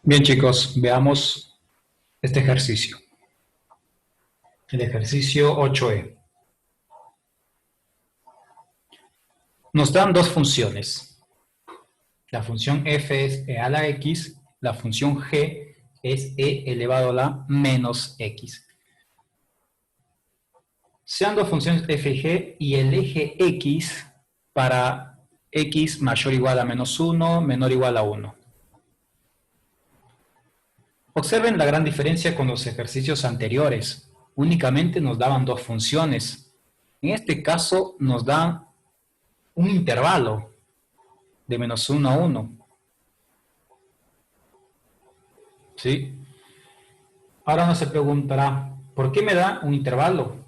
Bien, chicos, veamos este ejercicio. El ejercicio 8E. Nos dan dos funciones. La función f es e a la x, la función g es e elevado a la menos x. Sean dos funciones f y g y el eje x para x mayor o igual a menos 1, menor o igual a 1. Observen la gran diferencia con los ejercicios anteriores. Únicamente nos daban dos funciones. En este caso nos dan un intervalo de menos 1 a 1. ¿Sí? Ahora uno se preguntará, ¿por qué me da un intervalo?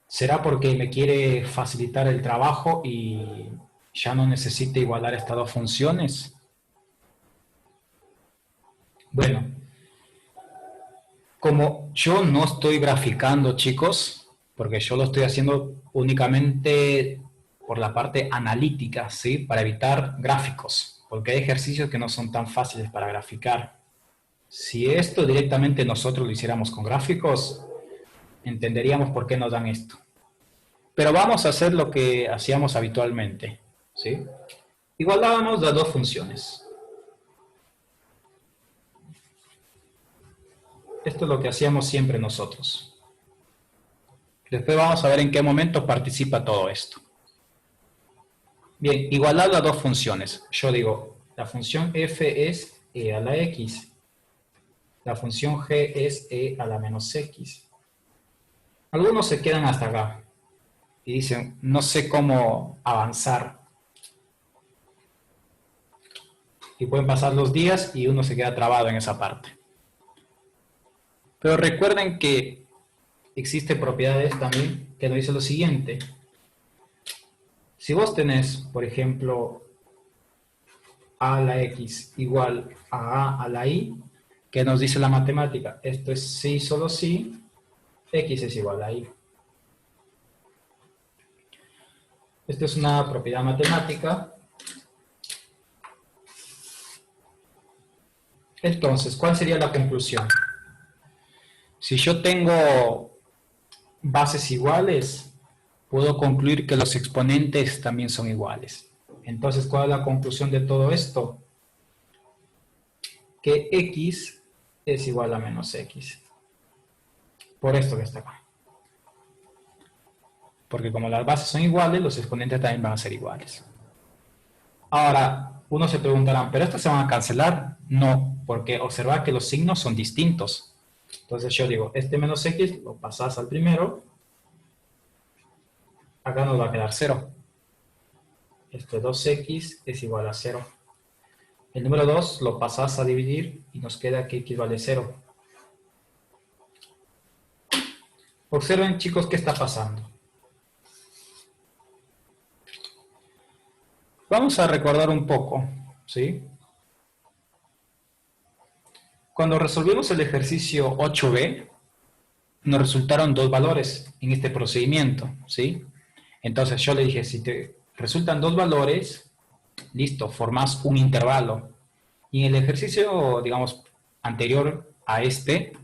¿Será porque me quiere facilitar el trabajo y ya no necesita igualar estas dos funciones? Bueno, como yo no estoy graficando, chicos, porque yo lo estoy haciendo únicamente por la parte analítica, ¿sí? Para evitar gráficos, porque hay ejercicios que no son tan fáciles para graficar. Si esto directamente nosotros lo hiciéramos con gráficos, entenderíamos por qué nos dan esto. Pero vamos a hacer lo que hacíamos habitualmente, ¿sí? Igualábamos las dos funciones. Esto es lo que hacíamos siempre nosotros. Después vamos a ver en qué momento participa todo esto. Bien, igualar las dos funciones. Yo digo, la función f es e a la x. La función g es e a la menos x. Algunos se quedan hasta acá y dicen, no sé cómo avanzar. Y pueden pasar los días y uno se queda trabado en esa parte. Pero recuerden que existen propiedades también que nos dicen lo siguiente. Si vos tenés, por ejemplo, a a la x igual a la y, que nos dice la matemática, esto es sí, solo sí, x es igual a y. Esta es una propiedad matemática. Entonces, ¿cuál sería la conclusión? Si yo tengo bases iguales, puedo concluir que los exponentes también son iguales. Entonces, ¿cuál es la conclusión de todo esto? Que x es igual a menos x. Por esto que está acá. Porque como las bases son iguales, los exponentes también van a ser iguales. Ahora, uno se preguntará, ¿pero estas se van a cancelar? No, porque observa que los signos son distintos. Entonces yo digo, este menos x lo pasas al primero, acá nos va a quedar 0. Este 2x es igual a 0. El número 2 lo pasas a dividir y nos queda que x vale 0. Observen, chicos, qué está pasando. Vamos a recordar un poco, ¿sí? Cuando resolvimos el ejercicio 8b, nos resultaron dos valores en este procedimiento, ¿sí? Entonces yo le dije, si te resultan dos valores, listo, formas un intervalo. Y en el ejercicio, digamos, anterior a este,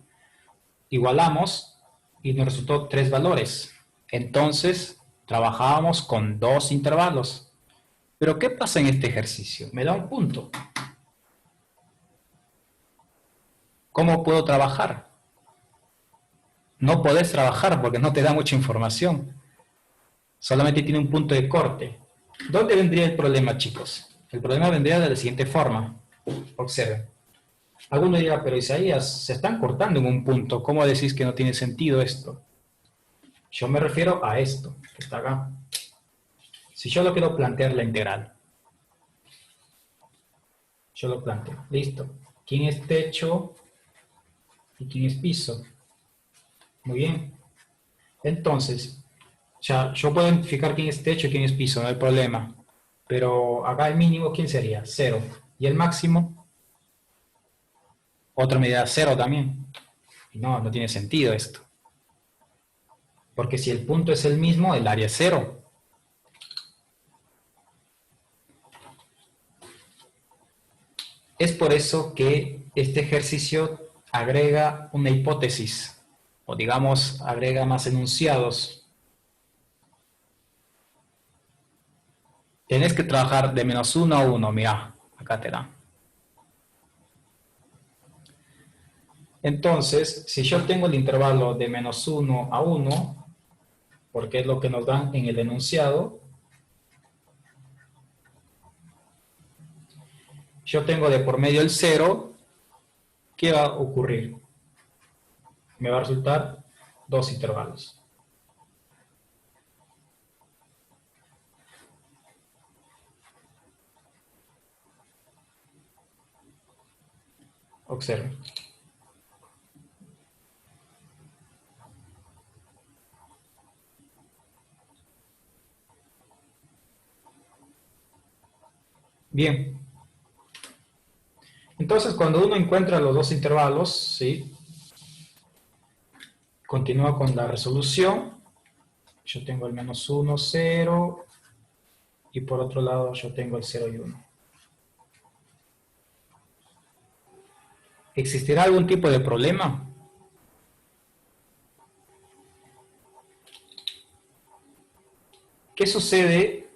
igualamos y nos resultó tres valores. Entonces, trabajábamos con dos intervalos. Pero ¿qué pasa en este ejercicio? Me da un punto. ¿Cómo puedo trabajar? No podés trabajar porque no te da mucha información. Solamente tiene un punto de corte. ¿Dónde vendría el problema, chicos? El problema vendría de la siguiente forma. Observen. Alguno dirá, pero Isaías, se están cortando en un punto. ¿Cómo decís que no tiene sentido esto? Yo me refiero a esto, que está acá. Si yo lo quiero plantear la integral, yo lo planteo. Listo. ¿Quién es techo y quién es piso? Muy bien. Entonces, ya, yo puedo identificar quién es techo y quién es piso, no hay problema. Pero acá el mínimo, ¿quién sería? 0. Y el máximo, otra medida 0 también. Y no, no tiene sentido esto. Porque si el punto es el mismo, el área es 0. Es por eso que este ejercicio agrega una hipótesis, o digamos, agrega más enunciados. Tenés que trabajar de -1 a 1, mira, acá te da. Entonces, si yo tengo el intervalo de -1 a 1, porque es lo que nos dan en el enunciado, yo tengo de por medio el 0, ¿qué va a ocurrir? Me va a resultar dos intervalos. Observen. Bien. Entonces, cuando uno encuentra los dos intervalos, ¿sí? Continúa con la resolución. Yo tengo el -1, 0, y por otro lado yo tengo el 0 y 1. ¿Existirá algún tipo de problema? ¿Qué sucede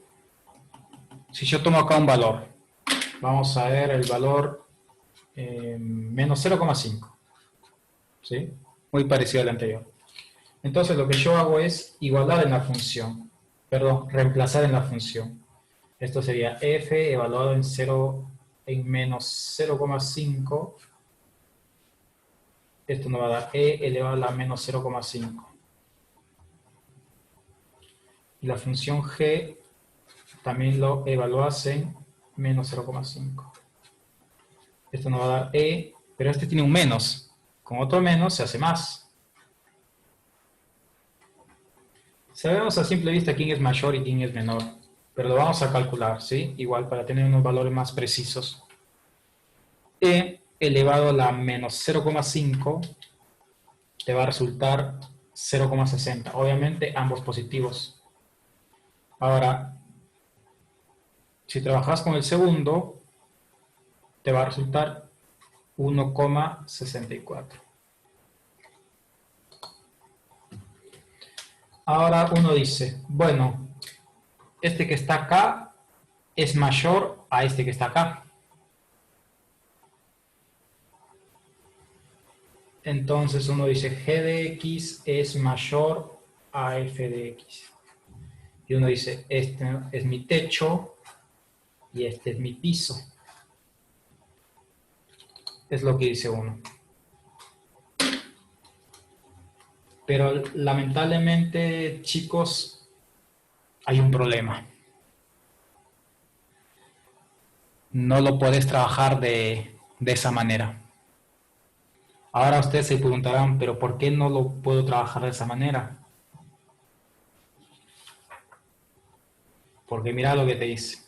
si yo tomo acá un valor? Vamos a ver el valor menos 0,5. ¿Sí? Muy parecido al anterior. Entonces lo que yo hago es igualar en la función. Perdón, reemplazar en la función. Esto sería f evaluado en menos 0,5. Esto nos va a dar e elevado a la menos 0,5. Y la función g también lo evaluas en menos 0,5. Esto nos va a dar e, pero este tiene un menos. Con otro menos se hace más. Sabemos a simple vista quién es mayor y quién es menor, pero lo vamos a calcular, ¿sí? Igual para tener unos valores más precisos. E elevado a la menos 0,5 te va a resultar 0,60. Obviamente ambos positivos. Ahora, si trabajas con el segundo, te va a resultar 1,64. Ahora uno dice, bueno, este que está acá es mayor a este que está acá. Entonces uno dice g de x es mayor a f de x. Y uno dice, este es mi techo y este es mi piso. Es lo que dice uno. Pero lamentablemente, chicos, hay un problema. No lo puedes trabajar de esa manera. Ahora ustedes se preguntarán, pero ¿por qué no lo puedo trabajar de esa manera? Porque mira lo que te dice.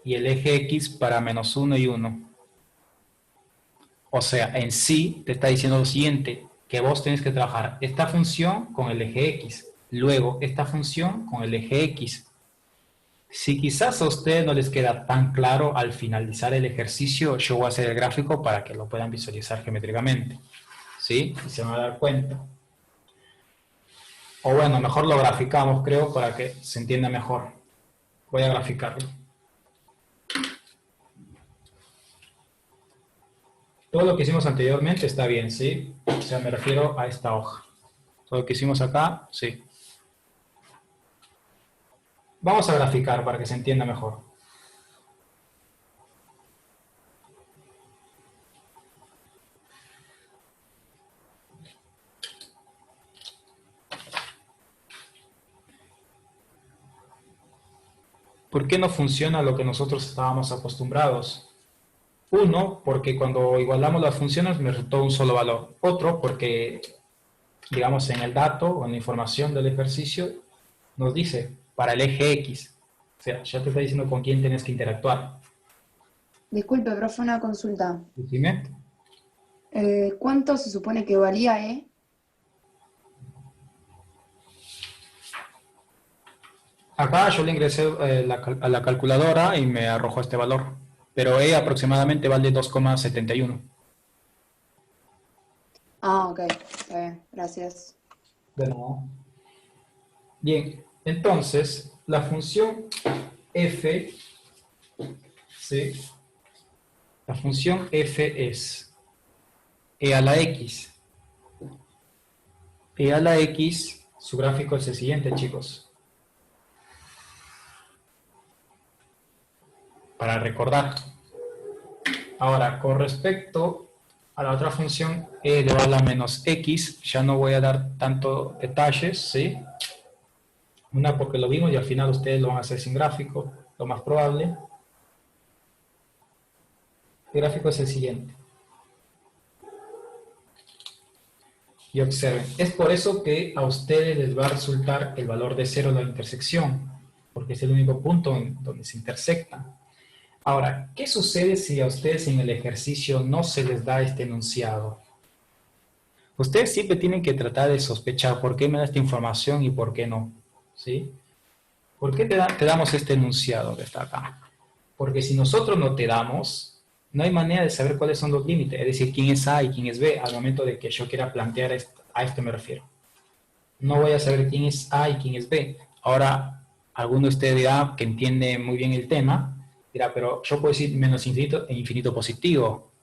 Y el eje X para -1 y 1. O sea, en sí te está diciendo lo siguiente, que vos tenés que trabajar esta función con el eje X, luego esta función con el eje X. Si quizás a ustedes no les queda tan claro al finalizar el ejercicio, yo voy a hacer el gráfico para que lo puedan visualizar geométricamente. ¿Sí? Y se van a dar cuenta. O bueno, mejor lo graficamos, creo, para que se entienda mejor. Voy a graficarlo. Todo lo que hicimos anteriormente está bien, ¿sí? O sea, me refiero a esta hoja. Todo lo que hicimos acá, sí. Vamos a graficar para que se entienda mejor. ¿Por qué no funciona lo que nosotros estábamos acostumbrados? Uno, porque cuando igualamos las funciones me resultó un solo valor. Otro, porque, digamos, en el dato o en la información del ejercicio nos dice para el eje X. O sea, ya te está diciendo con quién tienes que interactuar. Disculpe, profe, una consulta. Dime. ¿Cuánto se supone que valía E? Acá yo le ingresé a la calculadora y me arrojó este valor. pero E aproximadamente vale 2,71. Ah, ok, está bien, gracias. De nuevo. Bien, entonces, la función f, ¿sí? La función f es e a la x. E a la x, su gráfico es el siguiente, chicos. Para recordar. Ahora, con respecto a la otra función e elevado a la menos x, ya no voy a dar tanto detalles, ¿sí? Una porque lo vimos y al final ustedes lo van a hacer sin gráfico, lo más probable. El gráfico es el siguiente. Y observen, es por eso que a ustedes les va a resultar el valor de 0 en la intersección, porque es el único punto en donde se intersectan. Ahora, ¿qué sucede si a ustedes en el ejercicio no se les da este enunciado? Ustedes siempre tienen que tratar de sospechar por qué me da esta información y por qué no, ¿sí? ¿Por qué te damos este enunciado que está acá? Porque si nosotros no te damos, no hay manera de saber cuáles son los límites, es decir, quién es A y quién es B al momento de que yo quiera plantear esto, a esto me refiero. No voy a saber quién es A y quién es B. Ahora, alguno de ustedes dirá que entiende muy bien el tema, dirá, pero yo puedo decir menos infinito e infinito positivo.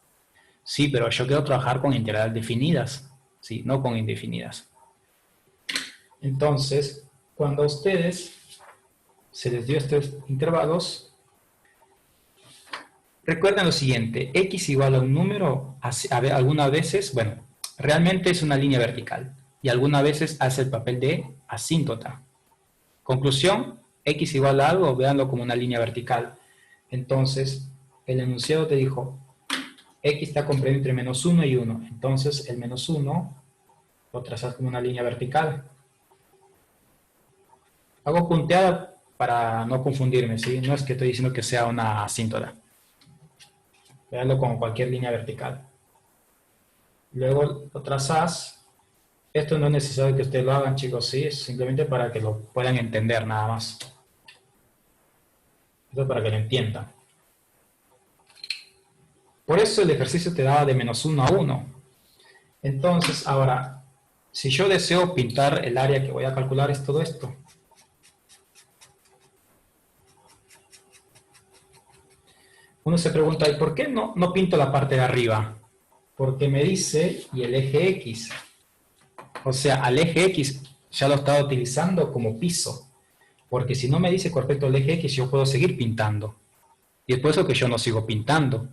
Sí, pero yo quiero trabajar con integrales definidas, ¿sí? No con indefinidas. Entonces, cuando a ustedes se les dio estos intervalos, recuerden lo siguiente, x igual a un número, algunas veces, bueno, realmente es una línea vertical y algunas veces hace el papel de asíntota. Conclusión, x igual a algo, véanlo como una línea vertical. Entonces, el enunciado te dijo, x está comprendido entre menos 1 y 1. Entonces, el menos 1 lo trazas como una línea vertical. Hago punteada para no confundirme, ¿sí? No es que estoy diciendo que sea una asíntota. Véanlo como cualquier línea vertical. Luego lo trazas. Esto no es necesario que ustedes lo hagan, chicos, ¿sí? Es simplemente para que lo puedan entender nada más. Esto es para que lo entiendan. Por eso el ejercicio te daba de menos 1 a 1. Entonces, ahora, si yo deseo pintar el área que voy a calcular es todo esto. Uno se pregunta, ¿y por qué no pinto la parte de arriba? Porque me dice, y el eje X. O sea, al eje X ya lo estaba utilizando como piso. Porque si no me dice con respecto al eje X, yo puedo seguir pintando. Y es por eso que yo no sigo pintando.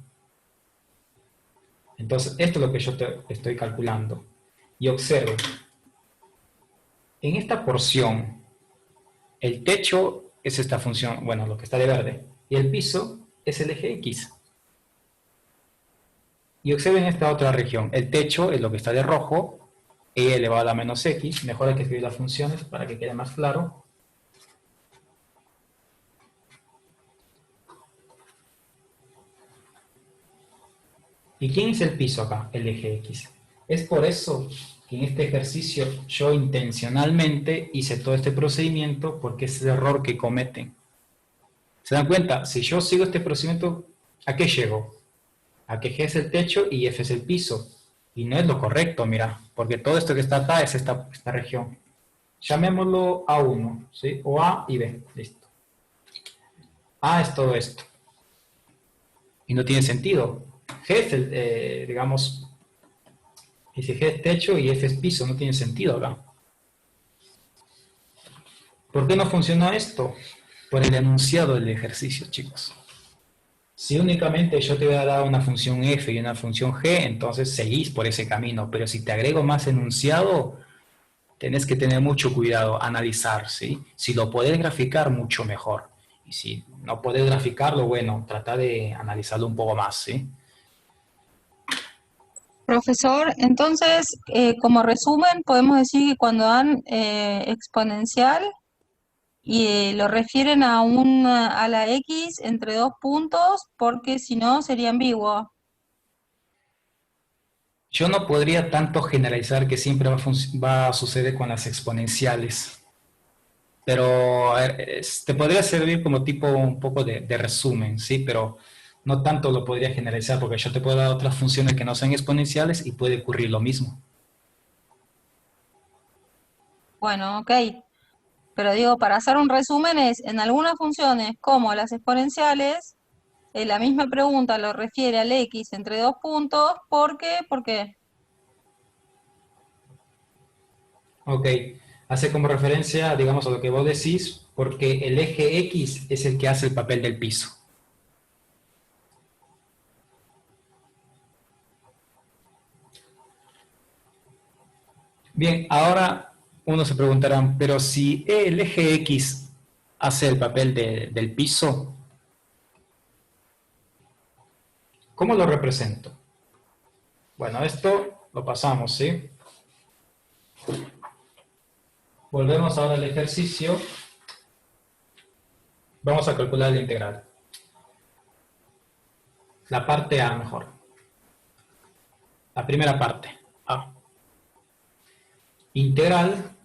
Entonces, esto es lo que yo estoy calculando. Y observe, en esta porción, el techo es esta función, bueno, lo que está de verde, y el piso es el eje X. Y observen esta otra región, el techo es lo que está de rojo, e elevado a la menos x, mejor hay que escribir las funciones para que quede más claro. ¿Y quién es el piso acá? El eje X. Es por eso que en este ejercicio yo intencionalmente hice todo este procedimiento porque es el error que cometen. ¿Se dan cuenta? Si yo sigo este procedimiento, ¿a qué llego? A que G es el techo y F es el piso. Y no es lo correcto, mira, porque todo esto que está acá es esta región. Llamémoslo A1, ¿sí? O A y B, listo. A es todo esto. Y no tiene sentido. G es el, digamos, dice G es techo y F es piso, no tiene sentido acá. ¿Por qué no funciona esto? Por el enunciado del ejercicio, chicos. Si únicamente yo te voy a dar una función f y una función g, entonces seguís por ese camino. Pero si te agrego más enunciado, tenés que tener mucho cuidado, analizar, ¿sí? Si lo podés graficar, mucho mejor. Y si no podés graficarlo, bueno, trata de analizarlo un poco más, ¿sí? Profesor, entonces, como resumen, podemos decir que cuando dan exponencial y lo refieren a la x entre dos puntos, porque si no sería ambiguo. Yo no podría tanto generalizar que siempre va a suceder con las exponenciales. Pero a ver, te podría servir como tipo un poco de resumen, ¿sí? Pero No tanto lo podría generalizar porque yo te puedo dar otras funciones que no sean exponenciales y puede ocurrir lo mismo. Bueno, ok. Pero digo, para hacer un resumen es, en algunas funciones, como las exponenciales, la misma pregunta lo refiere al x entre dos puntos. ¿Por qué? Porque Ok, hace como referencia, digamos, a lo que vos decís, porque el eje X es el que hace el papel del piso. Bien, ahora uno se preguntará, pero si el eje X hace el papel del piso, ¿cómo lo represento? Bueno, esto lo pasamos, ¿sí? Volvemos ahora al ejercicio. Vamos a calcular la integral. La parte A mejor. La primera parte, A. Integral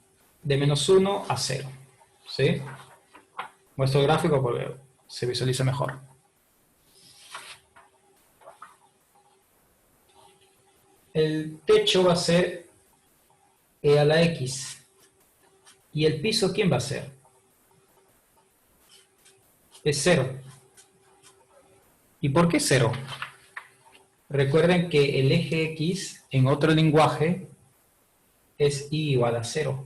de menos 1 a 0. ¿Sí? Muestro el gráfico porque se visualiza mejor. El techo va a ser e a la x. ¿Y el piso quién va a ser? Es 0. ¿Y por qué 0? Recuerden que el eje x en otro lenguaje es y igual a 0.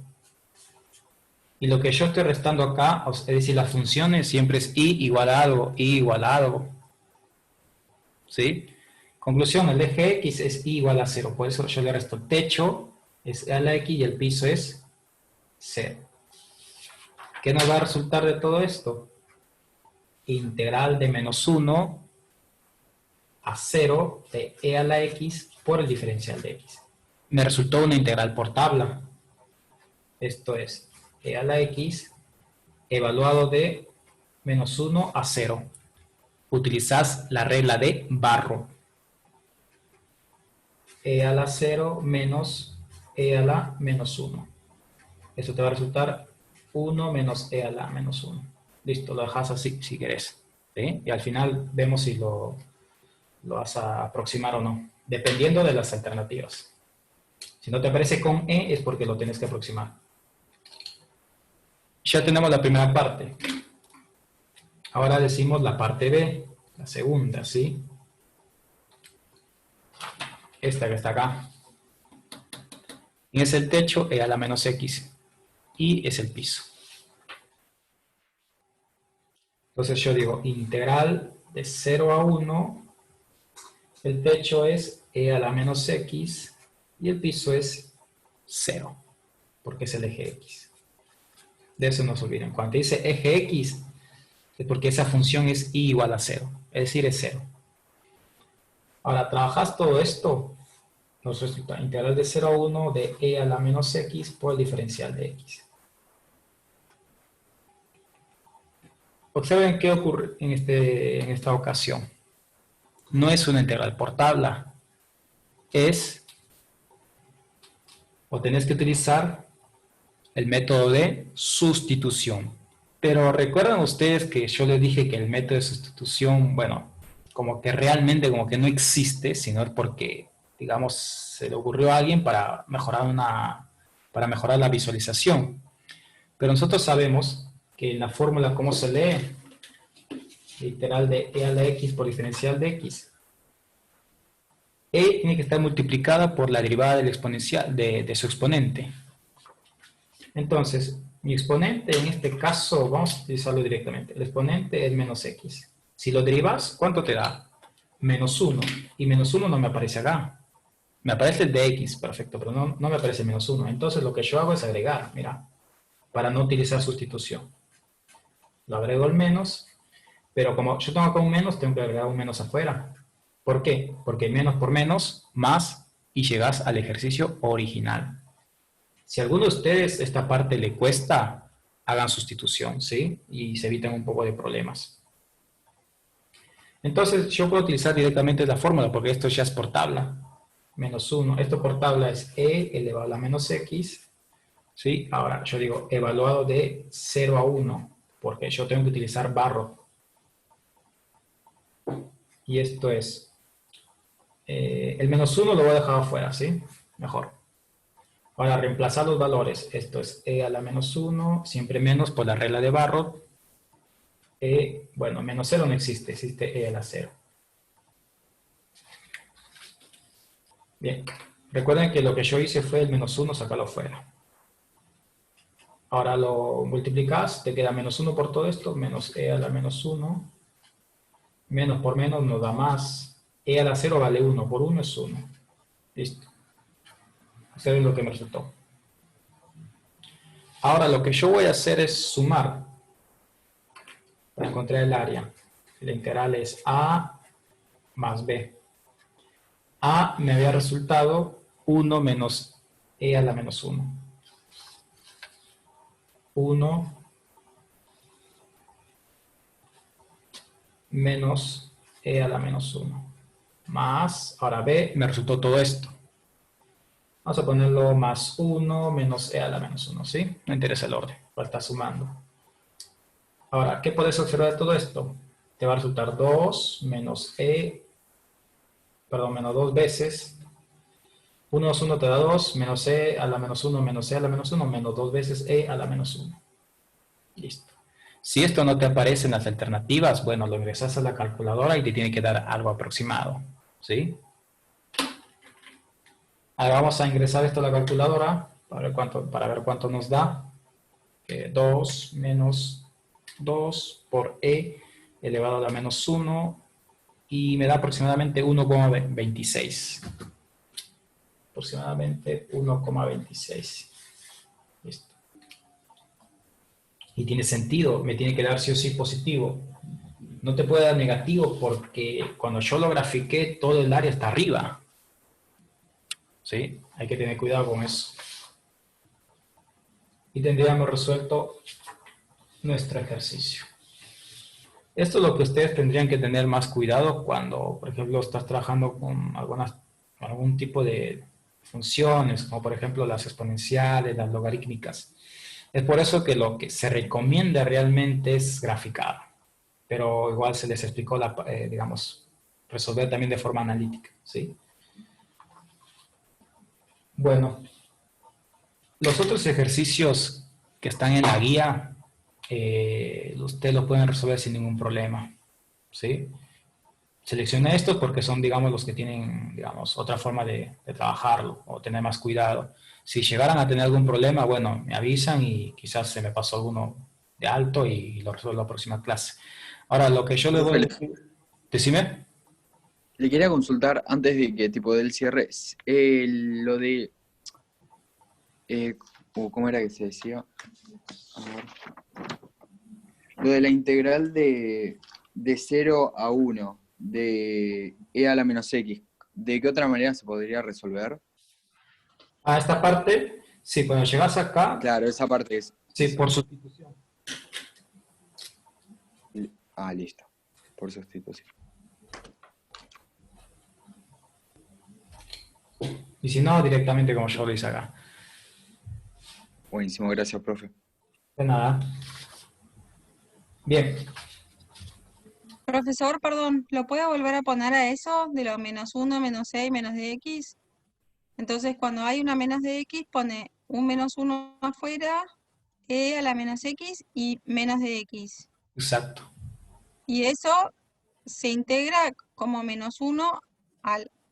Y lo que yo estoy restando acá, es decir, las funciones siempre es y igual a algo, y igual a algo. ¿Sí? Conclusión, el eje x es y igual a 0. Por eso yo le resto el techo, es a la x y el piso es 0. ¿Qué nos va a resultar de todo esto? Integral de menos 1 a 0 de e a la x por el diferencial de x. Me resultó una integral por tabla. Esto es e a la x evaluado de menos 1 a 0. Utilizás la regla de Barrow. E a la 0 menos e a la menos 1. Esto te va a resultar 1 menos e a la menos 1. Listo, lo dejas así si querés. ¿Sí? Y al final vemos si lo vas a aproximar o no, dependiendo de las alternativas. Si no te aparece con e es porque lo tienes que aproximar. Ya tenemos la primera parte. Ahora decimos la parte B, la segunda, ¿sí? Esta que está acá. Y es el techo e a la menos x. Y es el piso. Entonces yo digo integral de 0 a 1. El techo es e a la menos x. Y el piso es 0. Porque es el eje x. De eso no se olviden. Cuando dice eje x, es porque esa función es y igual a 0. Es decir, es 0. Ahora, trabajas todo esto, nos resulta integral de 0 a 1 de e a la menos x por el diferencial de x. Observen qué ocurre en esta ocasión. No es una integral por tabla. O tenés que utilizar el método de sustitución. Pero recuerdan ustedes que yo les dije que el método de sustitución, bueno, como que realmente como que no existe, sino porque, digamos, se le ocurrió a alguien para mejorar la visualización. Pero nosotros sabemos que en la fórmula, ¿cómo se lee? Literal de e a la x por diferencial de x. E tiene que estar multiplicada por la derivada del exponencial, de su exponente. Entonces, mi exponente en este caso, vamos a utilizarlo directamente. El exponente es menos x. Si lo derivas, ¿cuánto te da? Menos 1. Y menos 1 no me aparece acá. Me aparece el de x, perfecto, pero no me aparece menos 1. Entonces lo que yo hago es agregar, mira, para no utilizar sustitución. Lo agrego el menos, pero como yo tengo acá un menos, tengo que agregar un menos afuera. ¿Por qué? Porque menos por menos, más, y llegas al ejercicio original. Si a alguno de ustedes esta parte le cuesta, hagan sustitución, ¿sí? Y se evitan un poco de problemas. Entonces yo puedo utilizar directamente la fórmula porque esto ya es por tabla. Menos 1. Esto por tabla es e elevado a la menos x. ¿Sí? Ahora yo digo evaluado de 0 a 1 porque yo tengo que utilizar Barrow. Y esto es, el menos 1 lo voy a dejar afuera, ¿sí? Mejor. Ahora, reemplazar los valores. Esto es e a la menos 1, siempre menos por la regla de Barrot. Bueno, menos 0 no existe, existe e a la 0. Bien, recuerden que lo que yo hice fue el menos 1, sacarlo fuera. Ahora lo multiplicas, te queda menos 1 por todo esto, menos e a la menos 1. Menos por menos nos da más. E a la 0 vale 1, por 1 es 1. Listo. Eso es lo que me resultó. Ahora lo que yo voy a hacer es sumar para encontrar el área. La integral es a más b. A me había resultado 1 menos e a la menos 1. 1 menos e a la menos 1. Más, ahora b me resultó todo esto. Vamos a ponerlo más 1 menos e a la menos 1, ¿sí? No interesa el orden, va a estar sumando. Ahora, ¿qué puedes observar de todo esto? Te va a resultar 2 menos menos 2 veces. 1 más 1 te da 2, menos e a la menos 1, menos e a la menos 1, menos 2 veces e a la menos 1. Listo. Si esto no te aparece en las alternativas, bueno, lo ingresas a la calculadora y te tiene que dar algo aproximado, ¿sí? Ahora vamos a ingresar esto a la calculadora para ver cuánto nos da. 2 menos 2 por e elevado a la menos 1 y me da aproximadamente 1,26. Aproximadamente 1,26. Listo. Y tiene sentido, me tiene que dar sí o sí positivo. No te puede dar negativo porque cuando yo lo grafiqué todo el área está arriba. ¿Sí? Hay que tener cuidado con eso. Y tendríamos resuelto nuestro ejercicio. Esto es lo que ustedes tendrían que tener más cuidado cuando, por ejemplo, estás trabajando con algún tipo de funciones, como por ejemplo las exponenciales, las logarítmicas. Es por eso que lo que se recomienda realmente es graficar. Pero igual se les explicó, digamos, resolver también de forma analítica, ¿sí? Bueno, los otros ejercicios que están en la guía, ustedes los pueden resolver sin ningún problema, ¿sí? Seleccioné estos porque son, digamos, los que tienen, digamos, otra forma de trabajarlo o tener más cuidado. Si llegaran a tener algún problema, bueno, me avisan y quizás se me pasó alguno de alto y lo resuelvo en la próxima clase. Ahora, lo que yo les voy a decir... Decime. Le quería consultar antes de que tipo del cierre, lo de... ¿cómo era que se decía? A ver. Lo de la integral de 0 a 1 de e a la menos x. ¿De qué otra manera se podría resolver? A esta parte, sí, cuando llegas acá... Claro, esa parte es... Sí, por sustitución. Ah, listo. Por sustitución. Y si no, directamente como yo lo hice acá. Buenísimo, gracias, profe. De nada. Bien. Profesor, perdón, ¿lo puede volver a poner a eso de lo menos 1, menos 6, menos de x? Entonces, cuando hay una menos de x, pone un menos 1 afuera, e a la menos x y menos de x. Exacto. Y eso se integra como menos 1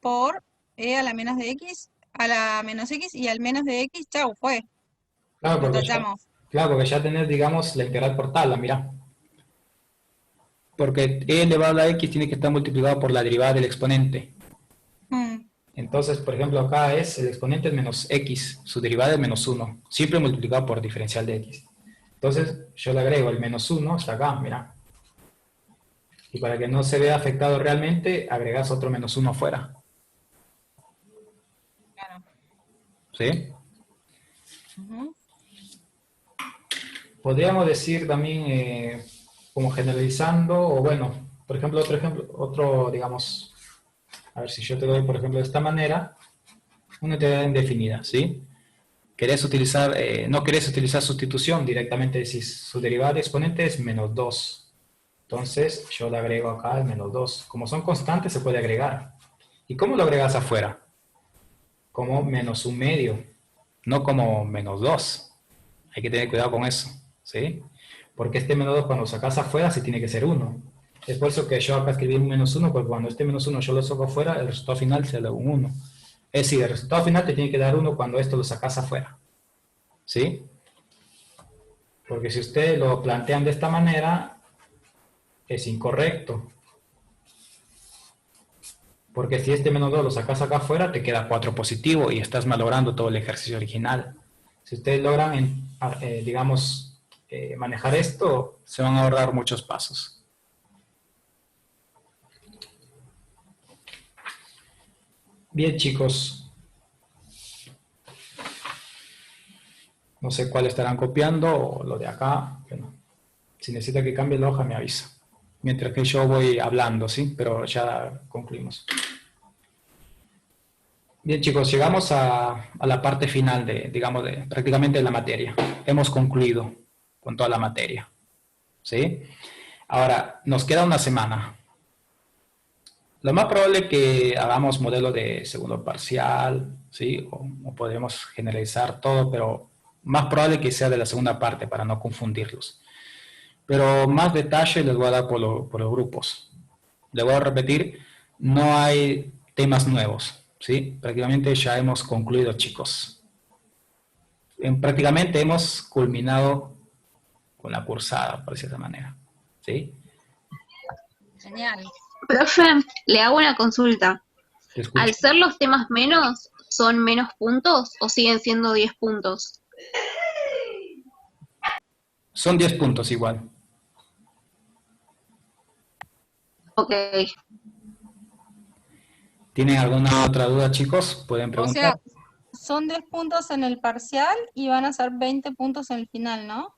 por e a la menos de x, a la menos x y al menos de x, chau, fue. Claro, Lo porque ya tenés, digamos, la integral por tabla, mira. Porque e elevado a la x tiene que estar multiplicado por la derivada del exponente. Entonces, por ejemplo, acá el exponente es menos x, su derivada es menos 1, siempre multiplicado por diferencial de x. Entonces, yo le agrego el menos 1 hasta acá, mira. Y para que no se vea afectado realmente, agregas otro menos 1 afuera. Claro. ¿Sí? Podríamos decir también, como generalizando, o bueno, por ejemplo, digamos, a ver si yo te doy, por ejemplo, de esta manera, una integral indefinida, ¿sí? No querés utilizar sustitución, directamente decís su derivada de exponente es menos 2. Entonces yo le agrego acá el menos 2. Como son constantes se puede agregar. ¿Y cómo lo agregas afuera? Como menos un medio, no como menos 2. Hay que tener cuidado con eso, ¿sí? Porque este menos 2 cuando lo sacas afuera sí tiene que ser 1. Es por eso que yo acá escribí un menos 1, porque cuando este menos 1 yo lo saco afuera, el resultado final será un 1. Es decir, el resultado final te tiene que dar 1 cuando esto lo sacas afuera, ¿sí? Porque si ustedes lo plantean de esta manera, es incorrecto. Porque si este menos 2 lo sacas acá afuera, te queda 4 positivo y estás malogrando todo el ejercicio original. Si ustedes logran, digamos, manejar esto, se van a ahorrar muchos pasos. Bien, chicos. No sé cuál estarán copiando o lo de acá. Bueno, si necesita que cambie la hoja, me avisa. Mientras que yo voy hablando, ¿sí? Pero ya concluimos. Bien, chicos, llegamos a la parte final digamos, prácticamente de la materia. Hemos concluido con toda la materia, ¿sí? Ahora, nos queda una semana. Lo más probable es que hagamos modelo de segundo parcial, ¿sí? O podemos generalizar todo, pero más probable que sea de la segunda parte para no confundirlos. Pero más detalle les voy a dar por los grupos. Les voy a repetir, no hay temas nuevos, ¿sí? Prácticamente ya hemos concluido, chicos. Prácticamente hemos culminado con la cursada, por cierta manera, ¿sí? Genial. Profe, le hago una consulta. Te escucho. ¿Al ser los temas menos, son menos puntos o siguen siendo 10 puntos? Son 10 puntos igual. Ok. ¿Tienen alguna otra duda, chicos? Pueden O preguntar. sea, son 10 puntos en el parcial y van a ser 20 puntos en el final, ¿no?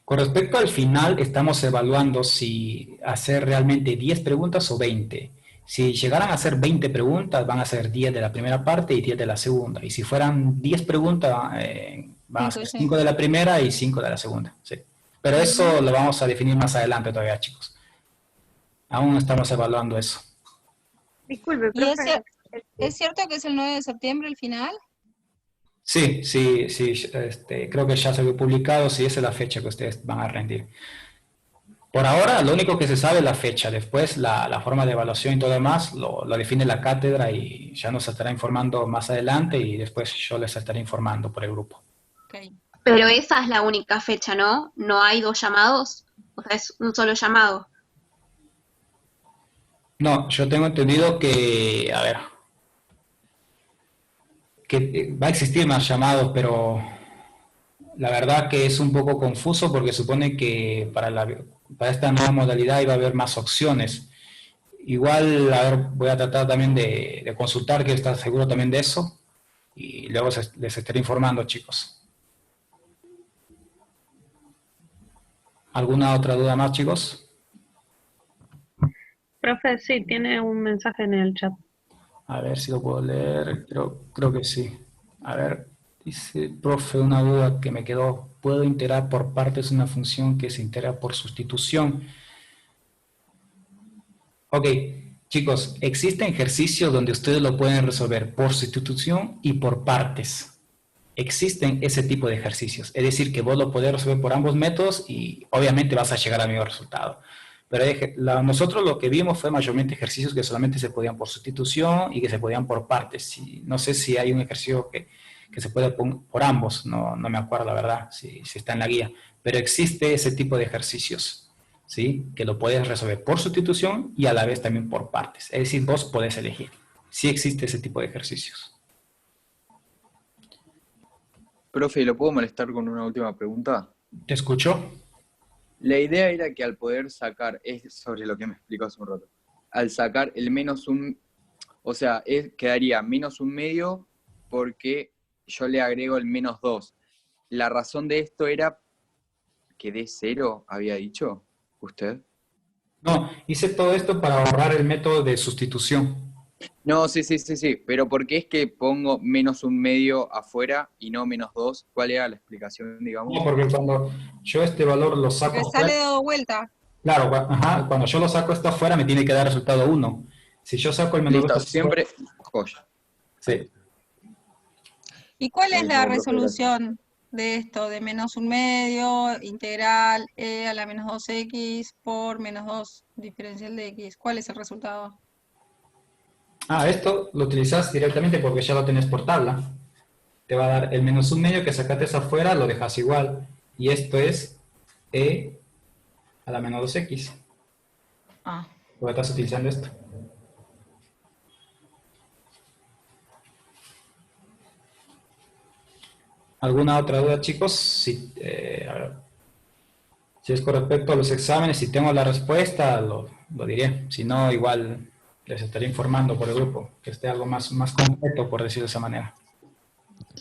Con respecto al final, estamos evaluando si hacer realmente 10 preguntas o 20. Si llegaran a hacer 20 preguntas, van a ser 10 de la primera parte y 10 de la segunda. Y si fueran 10 preguntas, van a ser 5 de la primera y 5 de la segunda. Sí. Pero eso lo vamos a definir más adelante todavía, chicos. Aún estamos evaluando eso. Disculpe, ¿Y profe. es cierto que es el 9 de septiembre el final? Sí, creo que ya se había publicado, sí, esa es la fecha que ustedes van a rendir. Por ahora, lo único que se sabe es la fecha, después la forma de evaluación y todo demás lo define la cátedra y ya nos estará informando más adelante y después yo les estaré informando por el grupo. Okay. Pero esa es la única fecha, ¿no? ¿No hay 2 llamados? O sea, es un solo llamado. No, yo tengo entendido que, a ver, que va a existir más llamados, pero la verdad que es un poco confuso porque supone que para esta nueva modalidad iba a haber más opciones. Igual, a ver, voy a tratar también de consultar, que está seguro también de eso, y luego les estaré informando, chicos. ¿Alguna otra duda más, chicos? Profe, sí, tiene un mensaje en el chat. A ver si lo puedo leer, creo que sí. A ver, dice, profe, una duda que me quedó. ¿Puedo integrar por partes una función que se integra por sustitución? Ok, chicos, existen ejercicios donde ustedes lo pueden resolver por sustitución y por partes. Existen ese tipo de ejercicios. Es decir, que vos lo podés resolver por ambos métodos y obviamente vas a llegar al mismo resultado. Pero nosotros lo que vimos fue mayormente ejercicios que solamente se podían por sustitución y que se podían por partes. No sé si hay un ejercicio que se puede por ambos, no me acuerdo la verdad si está en la guía. Pero existe ese tipo de ejercicios, ¿sí? Que lo puedes resolver por sustitución y a la vez también por partes. Es decir, vos podés elegir. Sí existe ese tipo de ejercicios. Profe, ¿lo puedo molestar con una última pregunta? ¿Te escucho? La idea era que al poder sacar, es sobre lo que me explicó hace un rato, al sacar el menos un, o sea, quedaría menos un medio porque yo le agrego el menos 2. La razón de esto era que dé 0, había dicho usted. No, hice todo esto para ahorrar el método de sustitución. No, sí, pero ¿por qué es que pongo menos un medio afuera y no menos 2? ¿Cuál era la explicación, digamos? No, porque cuando yo este valor lo saco Porque afuera, sale dado vuelta. Claro, ajá, cuando yo lo saco esto afuera me tiene que dar resultado 1. Si yo saco el menos 2 Listo, esto afuera, siempre joya. sí. ¿Y cuál es la Buenísimo, profe, gracias. resolución de esto? De -1/2, integral e a la -2x por -2 diferencial de x. ¿Cuál es el resultado? Esto lo utilizas directamente porque ya lo tenés por tabla. Te va a dar el -1/2 que sacaste afuera, lo dejas igual. Y esto es e a la -2x. Ah, Porque estás utilizando esto. ¿Alguna otra duda, chicos? Si, a ver, si es con respecto a los exámenes, si tengo la respuesta, lo diré. Si no, igual les estaré informando por el grupo, que esté algo más completo, por decirlo de esa manera.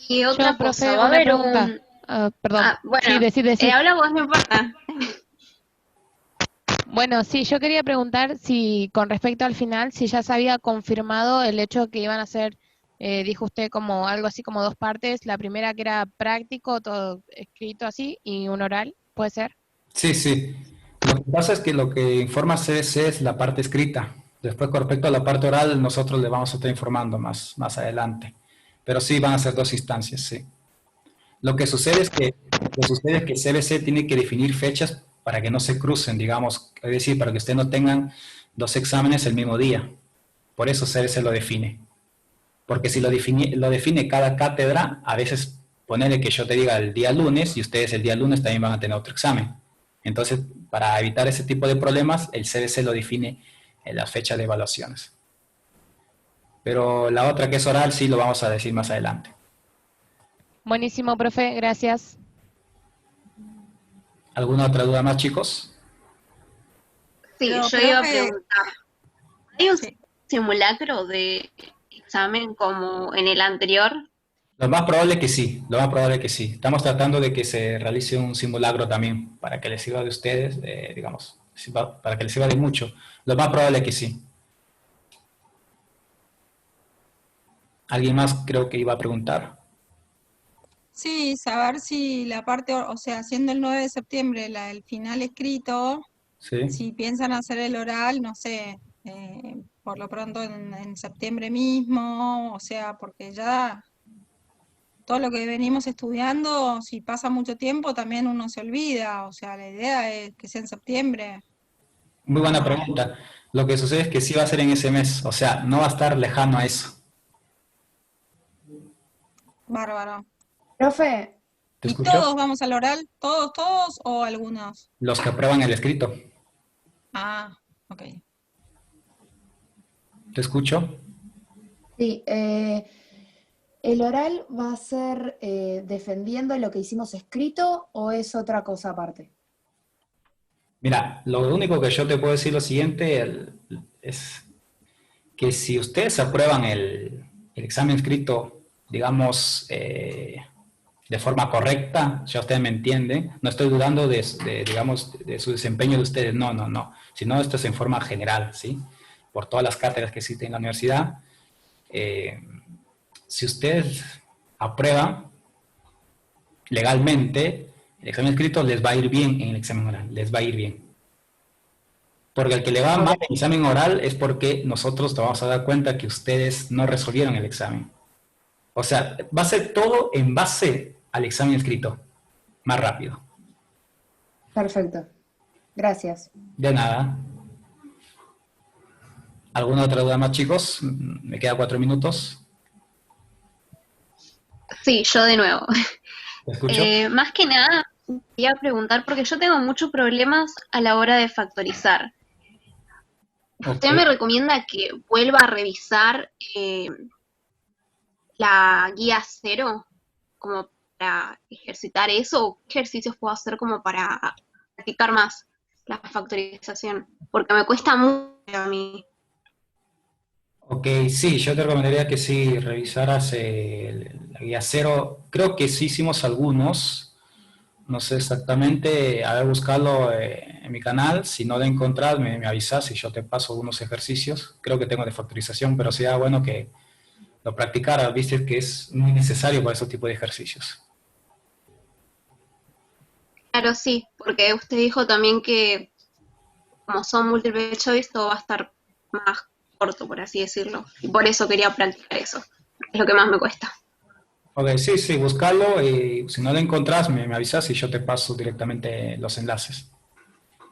Y Yo, otra cosa, profe, va a una haber pregunta. un... Perdón. Sí, bueno, decí. habla vos, no importa. Bueno, sí, yo quería preguntar si con respecto al final, si ya se había confirmado el hecho que iban a ser, dijo usted, como algo así como 2 partes. La primera que era práctico, todo escrito así, y un oral, ¿puede ser? Sí, sí. Lo que pasa es que lo que informa CDC es la parte escrita. Después, con respecto a la parte oral, nosotros le vamos a estar informando más adelante. Pero sí van a ser 2 instancias, sí. Lo que sucede es que CBC tiene que definir fechas para que no se crucen, digamos, es decir, para que ustedes no tengan 2 exámenes el mismo día. Por eso CBC lo define. Porque si lo define cada cátedra, a veces ponele que yo te diga el día lunes y ustedes el día lunes también van a tener otro examen. Entonces, para evitar ese tipo de problemas, el CBC lo define en la fecha de evaluaciones. Pero la otra que es oral sí lo vamos a decir más adelante. Buenísimo, profe, gracias. ¿Alguna otra duda más, chicos? Sí, pero, yo iba a profe, preguntar. ¿Hay un sí. simulacro de examen como en el anterior? Lo más probable que sí, lo más probable que sí. Estamos tratando de que se realice un simulacro también para que les sirva de ustedes, digamos, para que les sirva de mucho. Lo más probable que sí. ¿Alguien más creo que iba a preguntar? Sí, saber si la parte, o sea, siendo el 9 de septiembre el final escrito, Sí. si piensan hacer el oral, no sé, por lo pronto en septiembre mismo, o sea, porque ya todo lo que venimos estudiando, si pasa mucho tiempo, también uno se olvida, o sea, la idea es que sea en septiembre. Muy buena Ah, pregunta. Lo que sucede es que sí va a ser en ese mes, o sea, no va a estar lejano a eso. bárbaro. Profe, ¿Te ¿Y escucho? todos vamos al oral? ¿Todos, todos o algunos? Los que aprueban el escrito. Ah, ok. ¿Te escucho? sí, ¿el oral va a ser defendiendo lo que hicimos escrito o es otra cosa aparte? Mira, lo único que yo te puedo decir lo siguiente es que si ustedes aprueban el examen escrito, digamos, de forma correcta, ya ustedes me entienden, no estoy dudando digamos, de su desempeño de ustedes, no, no, no, sino esto es en forma general, ¿sí? Por todas las cátedras que existen en la universidad. Si ustedes aprueban legalmente el examen escrito, les va a ir bien en el examen oral, les va a ir bien. Porque el que le va mal en el examen oral es porque nosotros te vamos a dar cuenta que ustedes no resolvieron el examen. O sea, va a ser todo en base al examen escrito, más rápido. Perfecto. Gracias. De nada. ¿Alguna otra duda más, chicos? Me quedan 4 minutos. Sí, yo de nuevo. ¿Te escucho? Más que nada, quería preguntar, porque yo tengo muchos problemas a la hora de factorizar. Ok. ¿Usted me recomienda que vuelva a revisar la guía cero como para ejercitar eso? ¿O qué ejercicios puedo hacer como para practicar más la factorización? Porque me cuesta mucho a mí. Ok, sí, yo te recomendaría que sí revisaras la guía cero. Creo que sí hicimos algunos. No sé exactamente, a ver, buscarlo en mi canal. Si no lo encontrás, me avisas y yo te paso unos ejercicios. Creo que tengo de factorización, pero sería bueno que lo practicara. Viste que es muy necesario para esos tipos de ejercicios. Claro, sí, porque usted dijo también que como son multiple choice, todo va a estar más corto, por así decirlo. Y por eso quería practicar eso. Es lo que más me cuesta. Ok, sí, sí, buscarlo y si no lo encontrás me avisas y yo te paso directamente los enlaces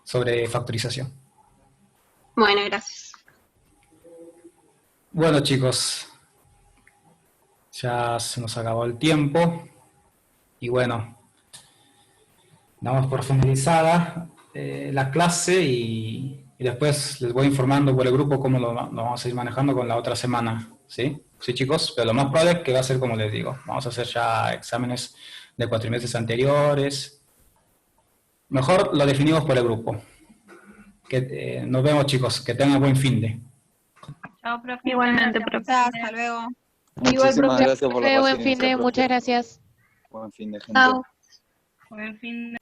sobre factorización. Bueno, gracias. Bueno, chicos, ya se nos acabó el tiempo y bueno, damos por finalizada la clase y después les voy informando por el grupo cómo lo vamos a ir manejando con la otra semana, ¿sí? Sí, chicos, pero lo más probable es que va a ser como les digo, vamos a hacer ya exámenes de cuatrimestres anteriores. Mejor lo definimos por el grupo. Nos vemos, chicos, que tengan buen fin de. Chao, profe. Igualmente, profe. Hasta luego. Muchísimas profe, gracias por la buen fin paciencia, de, profe. muchas gracias. Buen fin de gente. Chao. Buen fin de